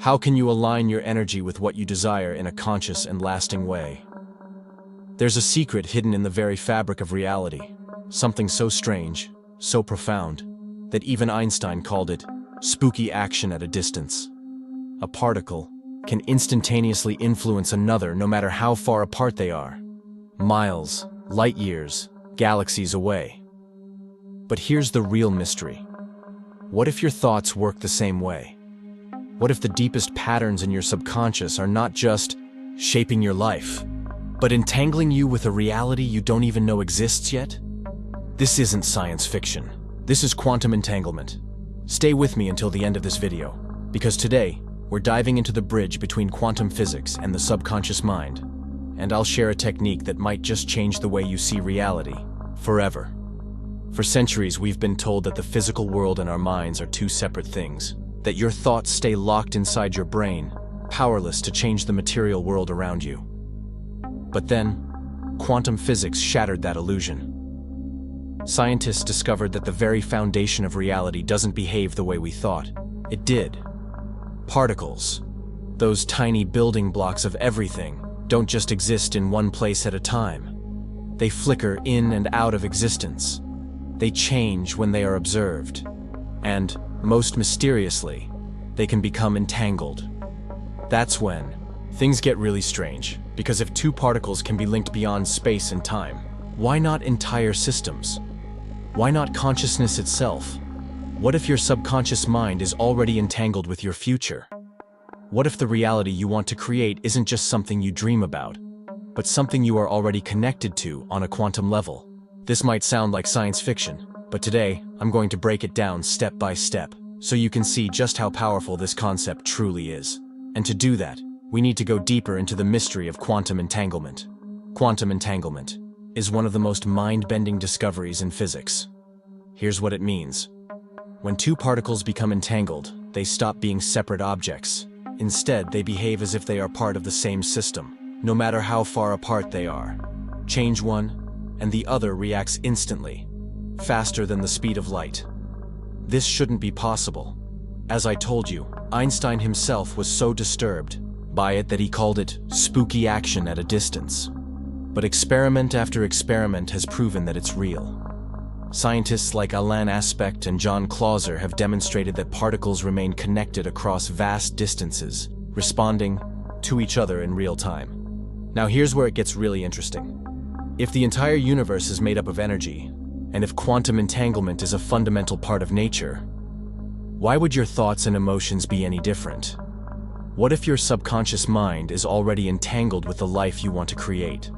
How can you align your energy with what you desire in a conscious and lasting way? There's a secret hidden in the very fabric of reality, something so strange, so profound, that even Einstein called it spooky action at a distance. A particle can instantaneously influence another no matter how far apart they are. Miles, light years, galaxies away. But here's the real mystery. What if your thoughts work the same way? What if the deepest patterns in your subconscious are not just shaping your life, but entangling you with a reality you don't even know exists yet? This isn't science fiction. This is quantum entanglement. Stay with me until the end of this video, because today, we're diving into the bridge between quantum physics and the subconscious mind, and I'll share a technique that might just change the way you see reality, forever. For centuries, we've been told that the physical world and our minds are two separate things, that your thoughts stay locked inside your brain, powerless to change the material world around you. But then, quantum physics shattered that illusion. Scientists discovered that the very foundation of reality doesn't behave the way we thought. It did. Particles, those tiny building blocks of everything, don't just exist in one place at a time. They flicker in and out of existence. They change when they are observed. And, most mysteriously, they can become entangled. That's when things get really strange, because if two particles can be linked beyond space and time, why not entire systems? Why not consciousness itself? What if your subconscious mind is already entangled with your future? What if the reality you want to create isn't just something you dream about, but something you are already connected to on a quantum level? This might sound like science fiction, but today I'm going to break it down step by step, so you can see just how powerful this concept truly is. And to do that, we need to go deeper into the mystery of quantum entanglement. Quantum entanglement is one of the most mind-bending discoveries in physics. Here's what it means. When two particles become entangled, they stop being separate objects. Instead, they behave as if they are part of the same system, no matter how far apart they are. Change one, and the other reacts instantly, faster than the speed of light. This shouldn't be possible. As I told you, Einstein himself was so disturbed by it that he called it spooky action at a distance. But experiment after experiment has proven that it's real. Scientists like Alain Aspect and John Clauser have demonstrated that particles remain connected across vast distances, responding to each other in real time. Now here's where it gets really interesting. If the entire universe is made up of energy, and if quantum entanglement is a fundamental part of nature, why would your thoughts and emotions be any different? What if your subconscious mind is already entangled with the life you want to create?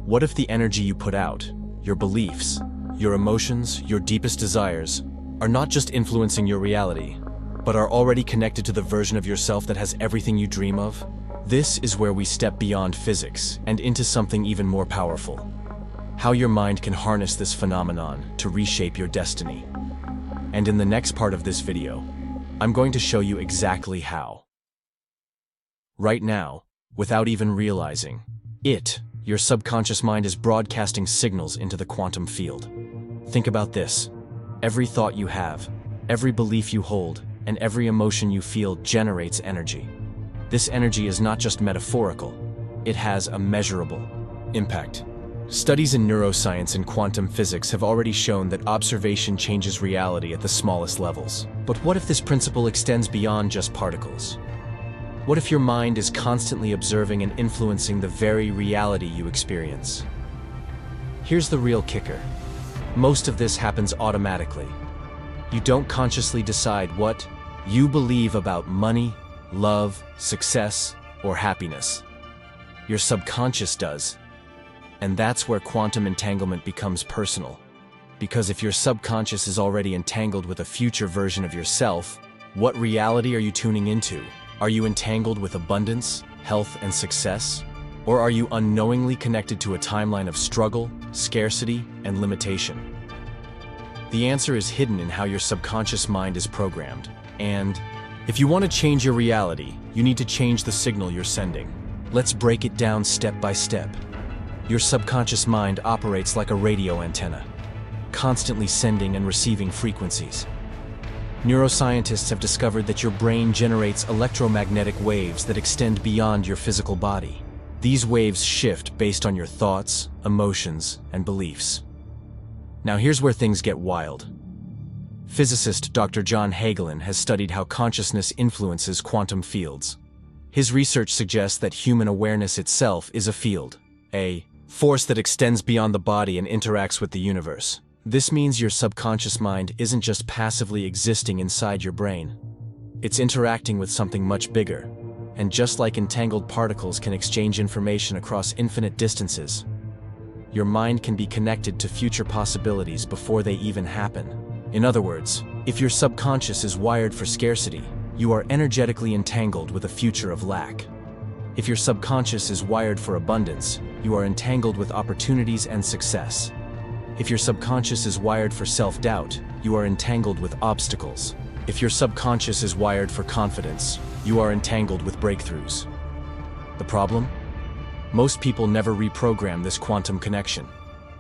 What if the energy you put out, your beliefs, your emotions, your deepest desires, are not just influencing your reality, but are already connected to the version of yourself that has everything you dream of? This is where we step beyond physics and into something even more powerful. How your mind can harness this phenomenon to reshape your destiny. And in the next part of this video, I'm going to show you exactly how. Right now, without even realizing it, your subconscious mind is broadcasting signals into the quantum field. Think about this. Every thought you have, every belief you hold, and every emotion you feel generates energy. This energy is not just metaphorical, it has a measurable impact. Studies in neuroscience and quantum physics have already shown that observation changes reality at the smallest levels. But what if this principle extends beyond just particles? What if your mind is constantly observing and influencing the very reality you experience? Here's the real kicker. Most of this happens automatically. You don't consciously decide what you believe about money, love, success, or happiness. Your subconscious does. And that's where quantum entanglement becomes personal. Because if your subconscious is already entangled with a future version of yourself, what reality are you tuning into? Are you entangled with abundance, health, and success? Or are you unknowingly connected to a timeline of struggle, scarcity, and limitation? The answer is hidden in how your subconscious mind is programmed. And if you want to change your reality, you need to change the signal you're sending. Let's break it down step by step. Your subconscious mind operates like a radio antenna, constantly sending and receiving frequencies. Neuroscientists have discovered that your brain generates electromagnetic waves that extend beyond your physical body. These waves shift based on your thoughts, emotions, and beliefs. Now here's where things get wild. Physicist Dr. John Hagelin has studied how consciousness influences quantum fields. His research suggests that human awareness itself is a field, a force that extends beyond the body and interacts with the universe. This means your subconscious mind isn't just passively existing inside your brain. It's interacting with something much bigger. And just like entangled particles can exchange information across infinite distances, your mind can be connected to future possibilities before they even happen. In other words, if your subconscious is wired for scarcity, you are energetically entangled with a future of lack. If your subconscious is wired for abundance, you are entangled with opportunities and success. If your subconscious is wired for self-doubt, you are entangled with obstacles. If your subconscious is wired for confidence, you are entangled with breakthroughs. The problem? Most people never reprogram this quantum connection.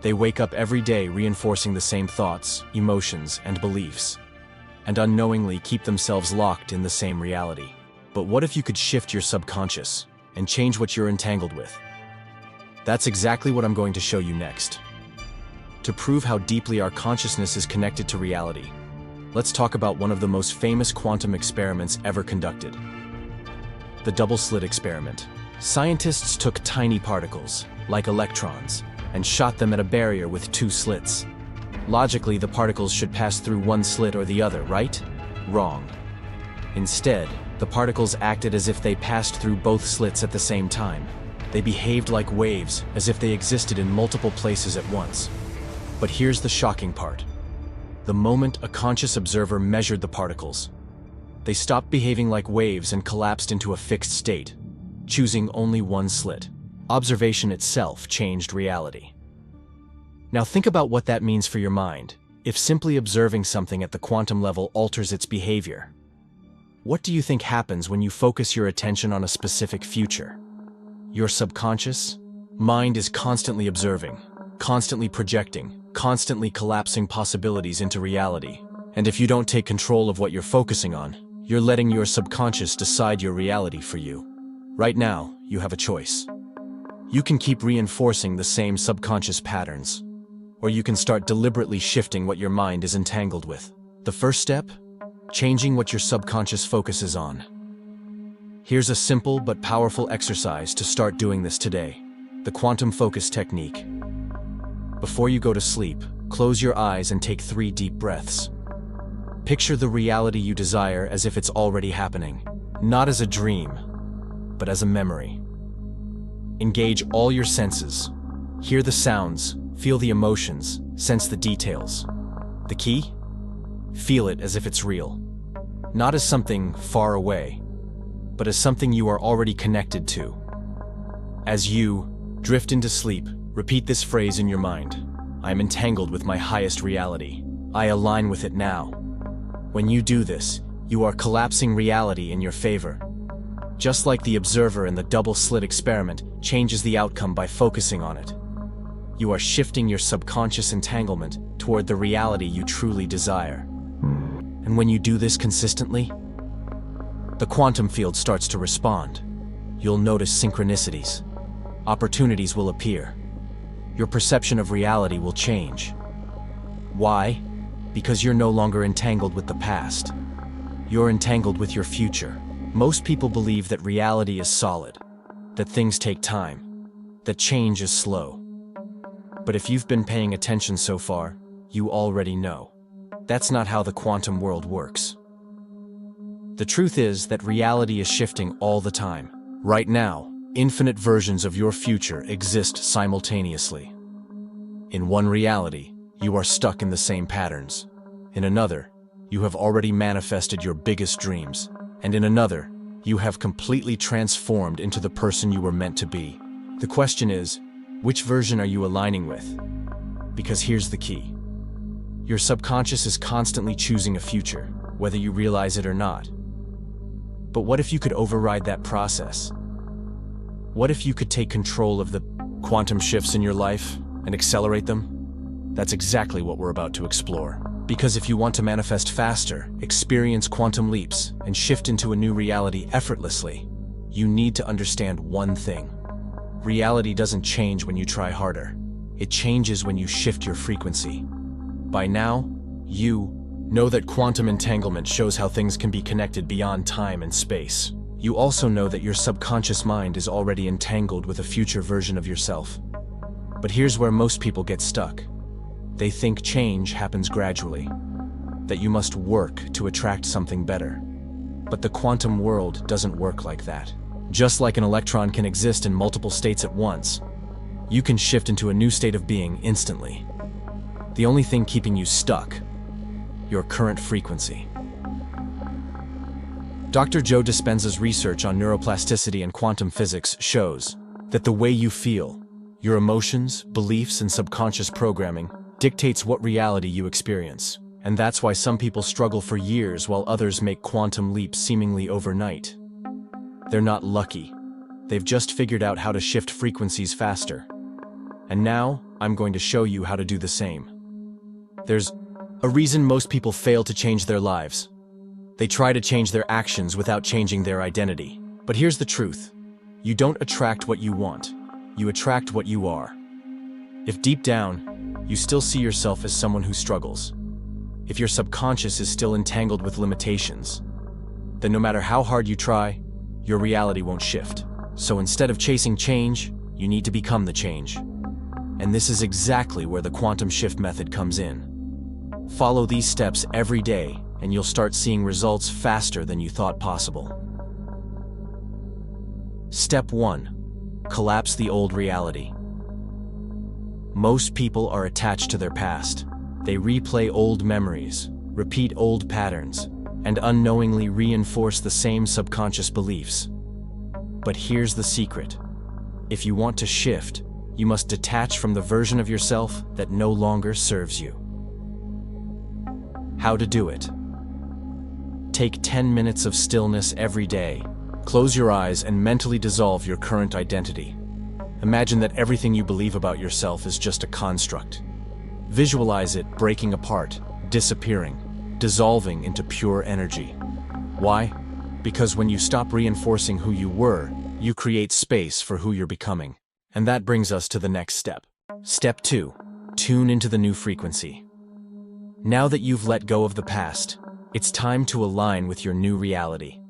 They wake up every day reinforcing the same thoughts, emotions, and beliefs, and unknowingly keep themselves locked in the same reality. But what if you could shift your subconscious and change what you're entangled with? That's exactly what I'm going to show you next. To prove how deeply our consciousness is connected to reality, let's talk about one of the most famous quantum experiments ever conducted. The double-slit experiment. Scientists took tiny particles, like electrons, and shot them at a barrier with two slits. Logically, the particles should pass through one slit or the other, right? Wrong. Instead, the particles acted as if they passed through both slits at the same time. They behaved like waves, as if they existed in multiple places at once. But here's the shocking part. The moment a conscious observer measured the particles, they stopped behaving like waves and collapsed into a fixed state, choosing only one slit. Observation itself changed reality. Now think about what that means for your mind, if simply observing something at the quantum level alters its behavior. What do you think happens when you focus your attention on a specific future? Your subconscious mind is constantly observing, constantly projecting, constantly collapsing possibilities into reality. And if you don't take control of what you're focusing on, you're letting your subconscious decide your reality for you. Right now, you have a choice. You can keep reinforcing the same subconscious patterns, or you can start deliberately shifting what your mind is entangled with. The first step? Changing what your subconscious focuses on. Here's a simple but powerful exercise to start doing this today. The quantum focus technique. Before you go to sleep, close your eyes and take 3 deep breaths. Picture the reality you desire as if it's already happening, not as a dream, but as a memory. Engage all your senses. Hear the sounds, feel the emotions, sense the details. The key? Feel it as if it's real. Not as something far away, but as something you are already connected to. As you drift into sleep, repeat this phrase in your mind. I am entangled with my highest reality. I align with it now. When you do this, you are collapsing reality in your favor. Just like the observer in the double-slit experiment changes the outcome by focusing on it. You are shifting your subconscious entanglement toward the reality you truly desire. And when you do this consistently, the quantum field starts to respond. You'll notice synchronicities. Opportunities will appear. Your perception of reality will change. Why? Because you're no longer entangled with the past. You're entangled with your future. Most people believe that reality is solid, that things take time, that change is slow. But if you've been paying attention so far, you already know. That's not how the quantum world works. The truth is that reality is shifting all the time. Right now, infinite versions of your future exist simultaneously. In one reality, you are stuck in the same patterns. In another, you have already manifested your biggest dreams. And in another, you have completely transformed into the person you were meant to be. The question is, which version are you aligning with? Because here's the key. Your subconscious is constantly choosing a future, whether you realize it or not. But what if you could override that process? What if you could take control of the quantum shifts in your life and accelerate them? That's exactly what we're about to explore. Because if you want to manifest faster, experience quantum leaps, and shift into a new reality effortlessly, you need to understand one thing. Reality doesn't change when you try harder. It changes when you shift your frequency. By now, you know that quantum entanglement shows how things can be connected beyond time and space. You also know that your subconscious mind is already entangled with a future version of yourself. But here's where most people get stuck. They think change happens gradually, that you must work to attract something better. But the quantum world doesn't work like that. Just like an electron can exist in multiple states at once, you can shift into a new state of being instantly. The only thing keeping you stuck, your current frequency. Dr. Joe Dispenza's research on neuroplasticity and quantum physics shows that the way you feel, your emotions, beliefs, and subconscious programming dictates what reality you experience. And that's why some people struggle for years while others make quantum leaps seemingly overnight. They're not lucky. They've just figured out how to shift frequencies faster. And now, I'm going to show you how to do the same. There's a reason most people fail to change their lives. They try to change their actions without changing their identity. But here's the truth. You don't attract what you want. You attract what you are. If deep down, you still see yourself as someone who struggles, if your subconscious is still entangled with limitations, then no matter how hard you try, your reality won't shift. So instead of chasing change, you need to become the change. And this is exactly where the quantum shift method comes in. Follow these steps every day, and you'll start seeing results faster than you thought possible. Step 1. Collapse the old reality. Most people are attached to their past. They replay old memories, repeat old patterns, and unknowingly reinforce the same subconscious beliefs. But here's the secret. If you want to shift, you must detach from the version of yourself that no longer serves you. How to do it? Take 10 minutes of stillness every day. Close your eyes and mentally dissolve your current identity. Imagine that everything you believe about yourself is just a construct. Visualize it breaking apart, disappearing, dissolving into pure energy. Why? Because when you stop reinforcing who you were, you create space for who you're becoming. And that brings us to the next step. Step 2. Tune into the new frequency. Now that you've let go of the past, it's time to align with your new reality.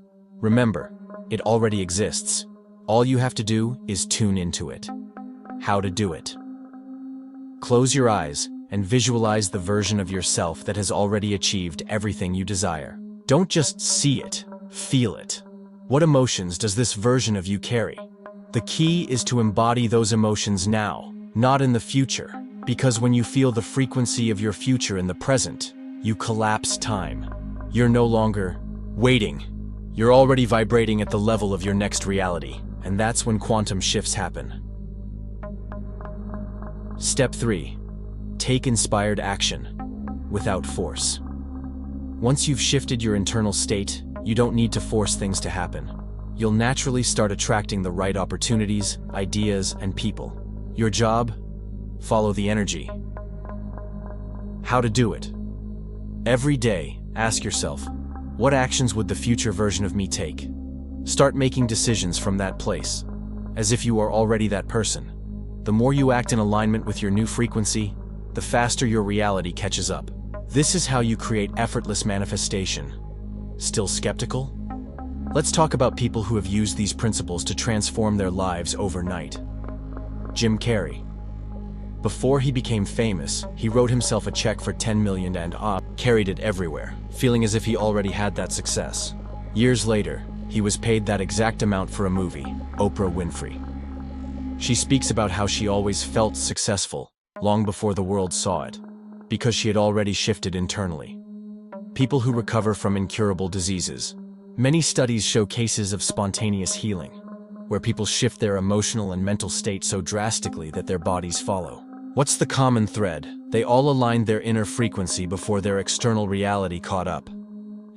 Remember, it already exists. All you have to do is tune into it. How to do it? Close your eyes and visualize the version of yourself that has already achieved everything you desire. Don't just see it, feel it. What emotions does this version of you carry? The key is to embody those emotions now, not in the future, because when you feel the frequency of your future in the present, you collapse time. You're no longer waiting. You're already vibrating at the level of your next reality, and that's when quantum shifts happen. Step 3. Take inspired action, without force. Once you've shifted your internal state, you don't need to force things to happen. You'll naturally start attracting the right opportunities, ideas, and people. Your job? Follow the energy. How to do it? Every day, ask yourself, what actions would the future version of me take? Start making decisions from that place, as if you are already that person. The more you act in alignment with your new frequency, the faster your reality catches up. This is how you create effortless manifestation. Still skeptical? Let's talk about people who have used these principles to transform their lives overnight. Jim Carrey. Before he became famous, he wrote himself a check for $10 million and carried it everywhere, feeling as if he already had that success. Years later, he was paid that exact amount for a movie, Oprah Winfrey. She speaks about how she always felt successful, long before the world saw it, because she had already shifted internally. People who recover from incurable diseases. Many studies show cases of spontaneous healing, where people shift their emotional and mental state so drastically that their bodies follow. What's the common thread? They all aligned their inner frequency before their external reality caught up.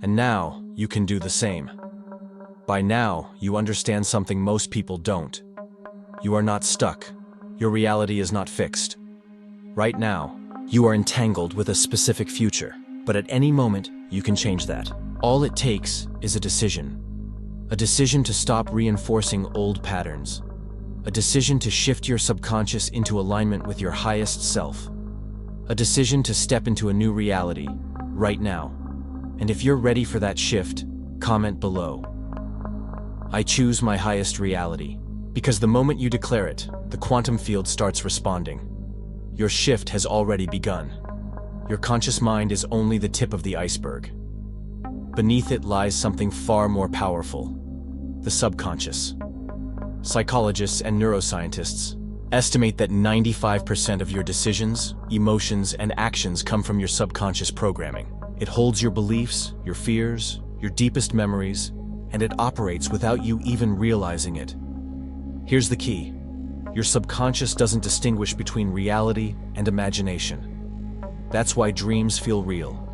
And now, you can do the same. By now, you understand something most people don't. You are not stuck. Your reality is not fixed. Right now, you are entangled with a specific future. But at any moment, you can change that. All it takes is a decision. A decision to stop reinforcing old patterns. A decision to shift your subconscious into alignment with your highest self. A decision to step into a new reality, right now. And if you're ready for that shift, comment below. I choose my highest reality. Because the moment you declare it, the quantum field starts responding. Your shift has already begun. Your conscious mind is only the tip of the iceberg. Beneath it lies something far more powerful: the subconscious. Psychologists and neuroscientists estimate that 95% of your decisions, emotions, and actions come from your subconscious programming. It holds your beliefs, your fears, your deepest memories, and it operates without you even realizing it. Here's the key: your subconscious doesn't distinguish between reality and imagination. That's why dreams feel real.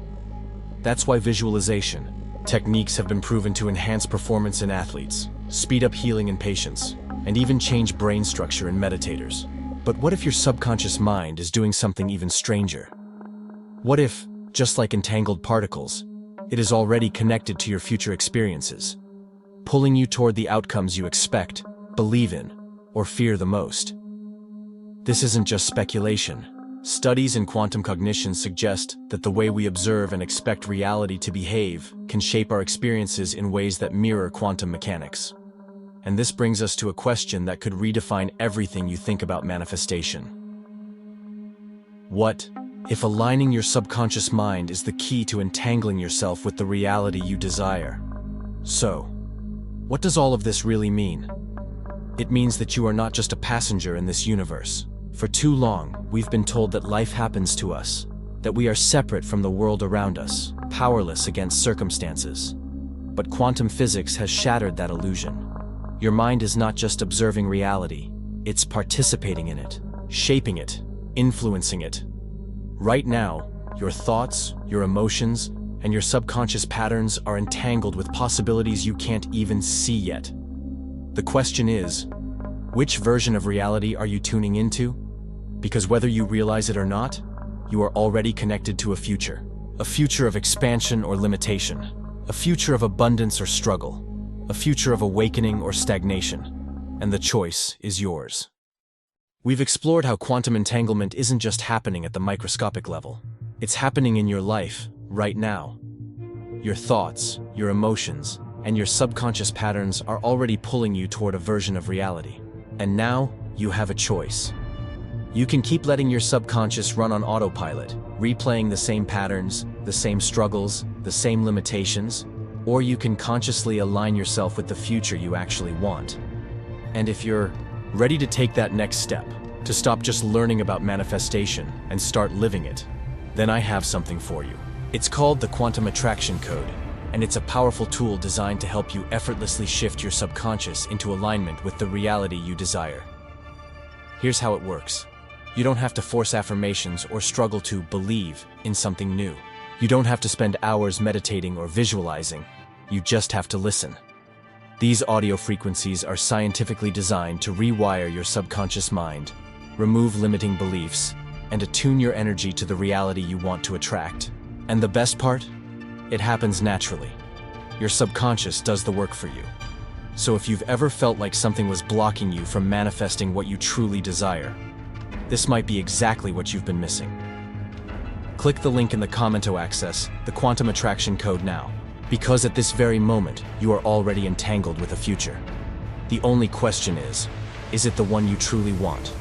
That's why visualization techniques have been proven to enhance performance in athletes, speed up healing in patients, and even change brain structure in meditators. But what if your subconscious mind is doing something even stranger? What if, just like entangled particles, it is already connected to your future experiences, pulling you toward the outcomes you expect, believe in, or fear the most? This isn't just speculation. Studies in quantum cognition suggest that the way we observe and expect reality to behave can shape our experiences in ways that mirror quantum mechanics. And this brings us to a question that could redefine everything you think about manifestation. What if aligning your subconscious mind is the key to entangling yourself with the reality you desire? So, what does all of this really mean? It means that you are not just a passenger in this universe. For too long, we've been told that life happens to us, that we are separate from the world around us, powerless against circumstances. But quantum physics has shattered that illusion. Your mind is not just observing reality, it's participating in it, shaping it, influencing it. Right now, your thoughts, your emotions, and your subconscious patterns are entangled with possibilities you can't even see yet. The question is, which version of reality are you tuning into? Because whether you realize it or not, you are already connected to a future of expansion or limitation, a future of abundance or struggle, a future of awakening or stagnation, and the choice is yours. We've explored how quantum entanglement isn't just happening at the microscopic level. It's happening in your life, right now. Your thoughts, your emotions, and your subconscious patterns are already pulling you toward a version of reality. And now, you have a choice. You can keep letting your subconscious run on autopilot, replaying the same patterns, the same struggles, the same limitations, or you can consciously align yourself with the future you actually want. And if you're ready to take that next step, to stop just learning about manifestation and start living it, then I have something for you. It's called the Quantum Attraction Code, and it's a powerful tool designed to help you effortlessly shift your subconscious into alignment with the reality you desire. Here's how it works. You don't have to force affirmations or struggle to believe in something new. You don't have to spend hours meditating or visualizing. You just have to listen. These audio frequencies are scientifically designed to rewire your subconscious mind, remove limiting beliefs, and attune your energy to the reality you want to attract. And the best part? It happens naturally. Your subconscious does the work for you. So if you've ever felt like something was blocking you from manifesting what you truly desire, this might be exactly what you've been missing. Click the link in the comment to access the Quantum Attraction Code now, because at this very moment, you are already entangled with a future. The only question is it the one you truly want?